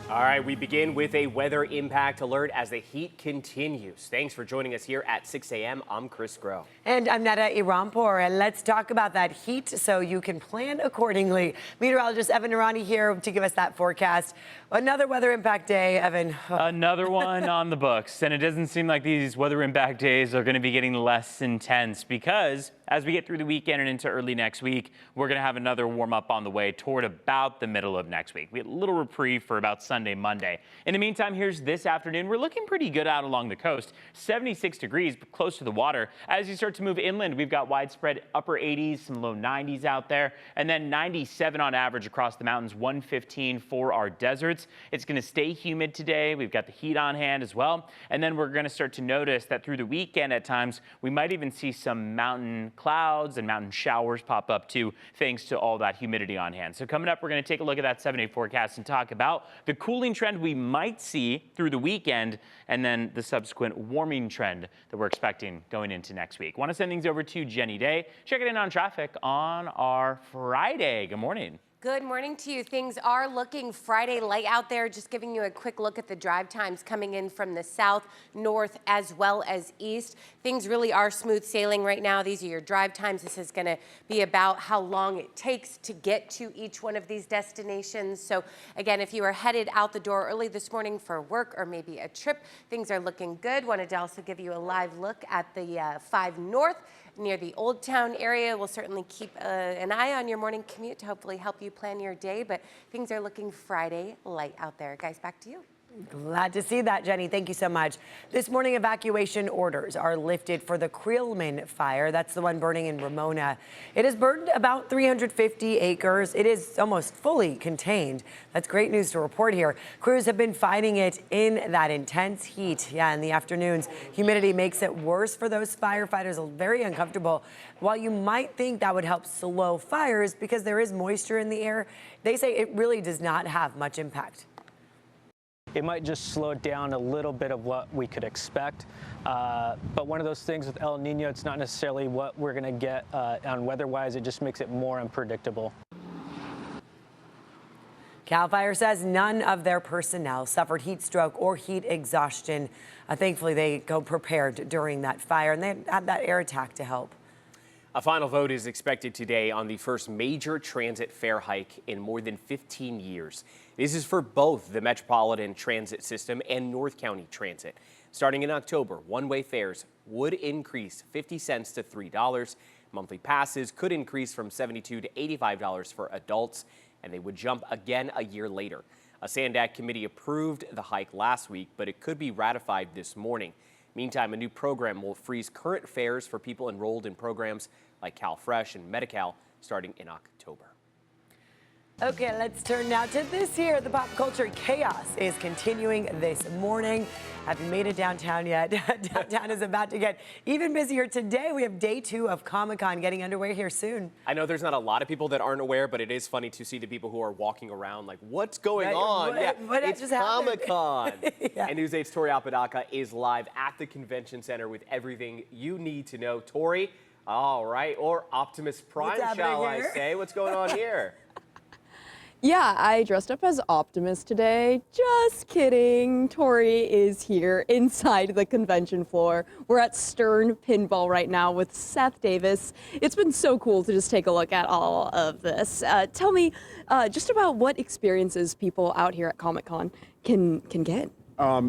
All right, we begin with a weather impact alert as the heat continues. Thanks for joining us here at 6 a.m. I'm Chris Groh. And I'm Neda Irampour, and let's talk about that heat so you can plan accordingly. Meteorologist Evan Irani here to give us that forecast. Another weather impact day, Evan. Another one on the books, and it doesn't seem like these weather impact days are going to be getting less intense because as we get through the weekend and into early next week, we're going to have another warm up on the way toward about the middle of next week. We had a little reprieve for about Sunday, Monday. In the meantime, here's this afternoon. We're looking pretty good out along the coast. 76 degrees, but close to the water. As you start to move inland, we've got widespread upper 80s, some low 90s out there, and then 97 on average across the mountains, 115 for our deserts. It's going to stay humid today. We've got the heat on hand as well. And then we're going to start to notice that through the weekend at times, we might even see some mountain clouds and mountain showers pop up too, thanks to all that humidity on hand. So coming up, we're going to take a look at that 7-day forecast and talk about the cooling trend we might see through the weekend and then the subsequent warming trend that we're expecting going into next week. Want to send things over to Jenny Day. Check it in on traffic on our Friday. Good morning. Good morning to you. Things are looking Friday light out there. Just giving you a quick look at the drive times coming in from the south, north, as well as east. Things really are smooth sailing right now. These are your drive times. This is going to be about how long it takes to get to each one of these destinations. So again, if you are headed out the door early this morning for work or maybe a trip, things are looking good. Wanted to also give you a live look at the 5 North near the Old Town area. We'll certainly keep an eye on your morning commute to hopefully help you plan your day, but things are looking Friday light out there. Guys, back to you. Glad to see that, Jenny. Thank you so much. This morning, evacuation orders are lifted for the Creelman fire. That's the one burning in Ramona. It has burned about 350 acres. It is almost fully contained. That's great news to report here. Crews have been fighting it in that intense heat. Yeah, in the afternoons, humidity makes it worse for those firefighters. Very uncomfortable. While you might think that would help slow fires because there is moisture in the air, they say it really does not have much impact. It might just slow it down a little bit of what we could expect. But one of those things with El Nino, it's not necessarily what we're going to get on weather-wise. It just makes it more unpredictable. CAL FIRE says none of their personnel suffered heat stroke or heat exhaustion. Thankfully, they go prepared during that fire, and they had that air attack to help. A final vote is expected today on the first major transit fare hike in more than 15 years. This is for both the Metropolitan Transit System and North County Transit. Starting in October, one-way fares would increase 50 cents to $3. Monthly passes could increase from $72 to $85 for adults, and they would jump again a year later. A SANDAC committee approved the hike last week, but it could be ratified this morning. Meantime, a new program will freeze current fares for people enrolled in programs like CalFresh and Medi-Cal starting in October. Okay, let's turn now to this here. The pop culture chaos is continuing this morning. Have you made it downtown yet? Downtown is about to get even busier today. We have day 2 of Comic-Con getting underway here soon. I know there's not a lot of people that aren't aware, but it is funny to see the people who are walking around like, what's going on? It's Comic-Con. Yeah. And News 8's Tori Apodaca is live at the convention center with everything you need to know. Tori, all right, or Optimus Prime, shall I say? What's going on here? Yeah, I dressed up as Optimus today. Just kidding. Tori is here inside the convention floor. We're at Stern Pinball right now with Seth Davis. It's been so cool to just take a look at all of this. Tell me just about what experiences people out here at Comic-Con can get.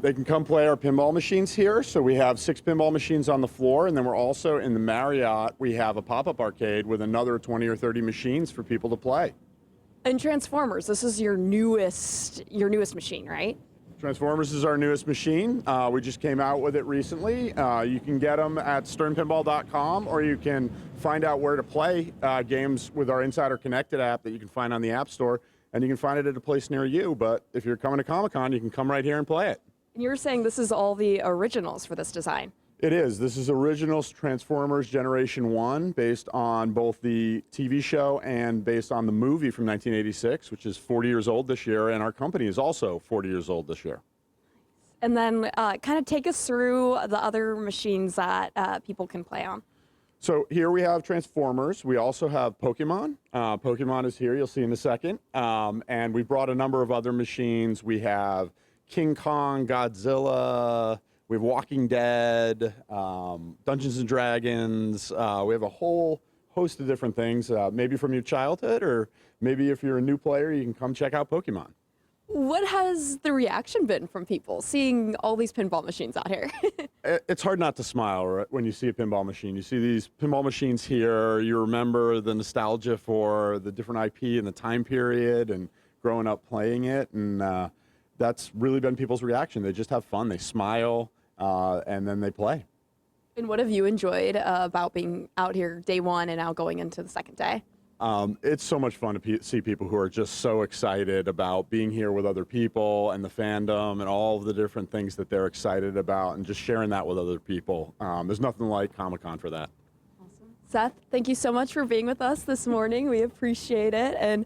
They can come play our pinball machines here. So we have 6 pinball machines on the floor, and then we're also in the Marriott. We have a pop-up arcade with another 20 or 30 machines for people to play. And Transformers, this is your newest machine, right? Transformers is our newest machine. We just came out with it recently. You can get them at sternpinball.com, or you can find out where to play games with our Insider Connected app that you can find on the App Store, and you can find it at a place near you. But if you're coming to Comic-Con, you can come right here and play it. And you were saying this is all the originals for this design. It is. This is Originals Transformers Generation 1, based on both the TV show and based on the movie from 1986, which is 40 years old this year, and our company is also 40 years old this year. And then kind of take us through the other machines that people can play on. So here we have Transformers. We also have Pokemon. Pokemon is here, you'll see in a second. And we brought a number of other machines. We have King Kong, Godzilla, we have Walking Dead, Dungeons and Dragons. We have a whole host of different things, maybe from your childhood, or maybe if you're a new player, you can come check out Pokemon. What has the reaction been from people seeing all these pinball machines out here? It's hard not to smile right, when you see a pinball machine. You see these pinball machines here, you remember the nostalgia for the different IP and the time period and growing up playing it, and that's really been people's reaction. They just have fun, they smile, and then they play. And what have you enjoyed about being out here day one and now going into the second day? It's so much fun to see people who are just so excited about being here with other people and the fandom and all of the different things that they're excited about, and just sharing that with other people. There's nothing like Comic-Con for that. Awesome. Seth, thank you so much for being with us this morning. We appreciate it. And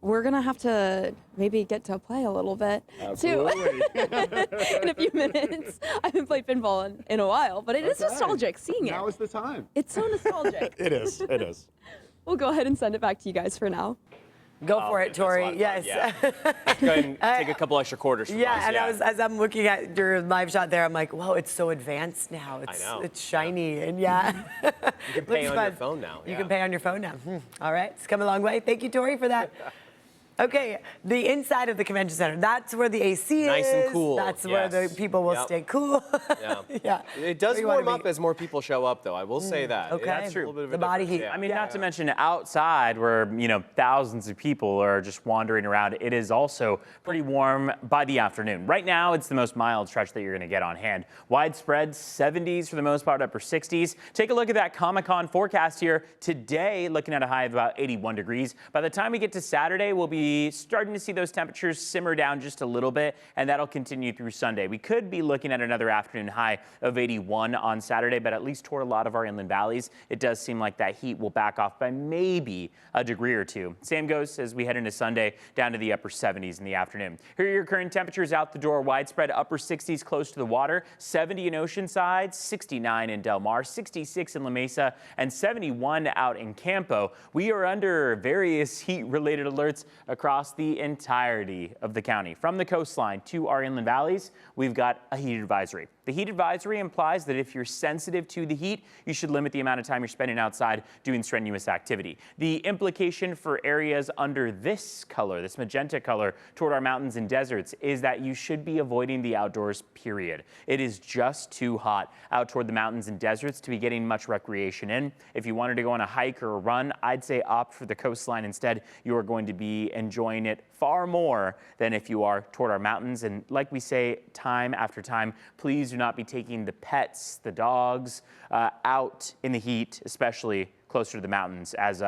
we're going to have to maybe get to play a little bit, Absolutely. too, in a few minutes. I haven't played pinball in a while, but it is nostalgic seeing it. Now is the time. It's so nostalgic. It is. It is. We'll go ahead and send it back to you guys for now. Go for it, That's a lot Tori. of fun, Yes. yeah. Go ahead and take a couple extra quarters from Yeah, us. and as I'm looking at your live shot there, I'm like, whoa, it's so advanced now. know. It's shiny, and yeah. You can pay Looks on fun. your phone now. You yeah. can pay on your phone now. All right, it's come a long way. Thank you, Tori, for that. Okay, the inside of the convention center, that's where the AC is. Nice and cool, That's where the yes. people will Yep. stay cool. Yeah. Yeah. It does Where you wanna warm up be. as more people show up, though. I will say that. okay. That's That's true. The body heat. I mean, not to mention outside where, thousands of people are just wandering around. It is also pretty warm by the afternoon. Right now, it's the most mild stretch that you're going to get on hand. Widespread 70s for the most part, upper 60s. Take a look at that Comic-Con forecast here. Today, looking at a high of about 81 degrees. By the time we get to Saturday, we'll be starting to see those temperatures simmer down just a little bit, and that'll continue through Sunday. We could be looking at another afternoon high of 81 on Saturday, but at least toward a lot of our inland valleys, it does seem like that heat will back off by maybe a degree or two. Same goes as we head into Sunday, down to the upper 70s in the afternoon. Here are your current temperatures out the door. Widespread upper 60s close to the water, 70 in Oceanside, 69 in Del Mar, 66 in La Mesa, and 71 out in Campo. We are under various heat-related alerts across the entirety of the county. From the coastline to our inland valleys, we've got a heat advisory. The heat advisory implies that if you're sensitive to the heat, you should limit the amount of time you're spending outside doing strenuous activity. The implication for areas under this color, this magenta color, toward our mountains and deserts, is that you should be avoiding the outdoors, period. It is just too hot out toward the mountains and deserts to be getting much recreation in. If you wanted to go on a hike or a run, I'd say opt for the coastline instead. You are going to be enjoying it far more than if you are toward our mountains. And like we say time after time, please do not be taking the pets, the dogs, out in the heat, especially closer to the mountains, as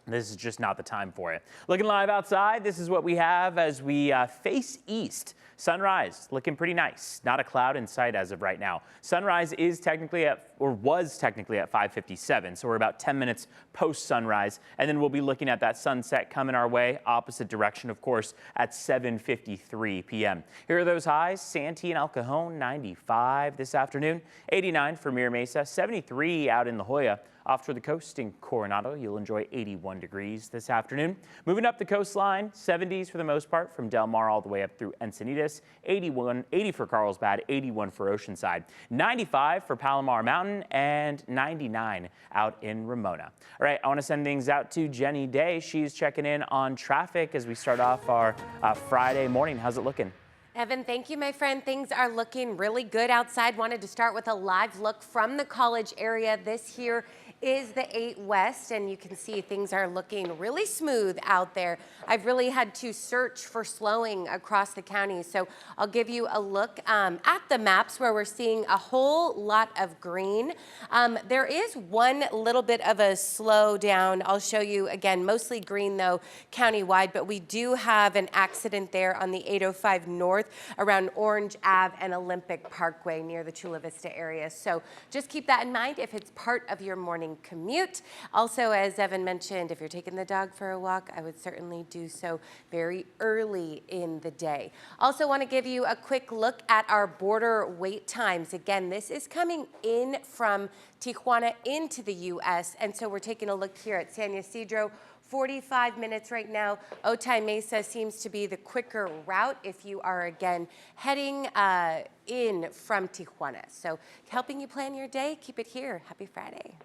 this is just not the time for it. Looking live outside, this is what we have as we face east. Sunrise looking pretty nice. Not a cloud in sight as of right now. Sunrise is technically was technically at 5:57, so we're about 10 minutes post sunrise, and then we'll be looking at that sunset coming our way, opposite direction, of course, at 7:53 p.m. Here are those highs: Santee and El Cajon, 95 this afternoon, 89 for Mira Mesa, 73 out in La Jolla. Off toward the coast in Coronado, you'll enjoy 81 degrees this afternoon. Moving up the coastline, 70s for the most part from Del Mar all the way up through Encinitas, 80 for Carlsbad, 81 for Oceanside, 95 for Palomar Mountain, and 99 out in Ramona. All right, I want to send things out to Jenny Day. She's checking in on traffic as we start off our Friday morning. How's it looking? Evan, thank you, my friend. Things are looking really good outside. Wanted to start with a live look from the college area. This here is the 8 West, and you can see things are looking really smooth out there. I've really had to search for slowing across the county, so I'll give you a look at the maps where we're seeing a whole lot of green. There is one little bit of a slowdown. I'll show you again, mostly green though, countywide, but we do have an accident there on the 805 North around Orange Ave and Olympic Parkway near the Chula Vista area. So just keep that in mind if it's part of your morning commute. Also, as Evan mentioned, if you're taking the dog for a walk, I would certainly do so very early in the day. Also want to give you a quick look at our border wait times. Again, this is coming in from Tijuana into the U.S. And so we're taking a look here at San Ysidro. 45 minutes right now. Otay Mesa seems to be the quicker route if you are, again, heading in from Tijuana. So helping you plan your day, keep it here. Happy Friday.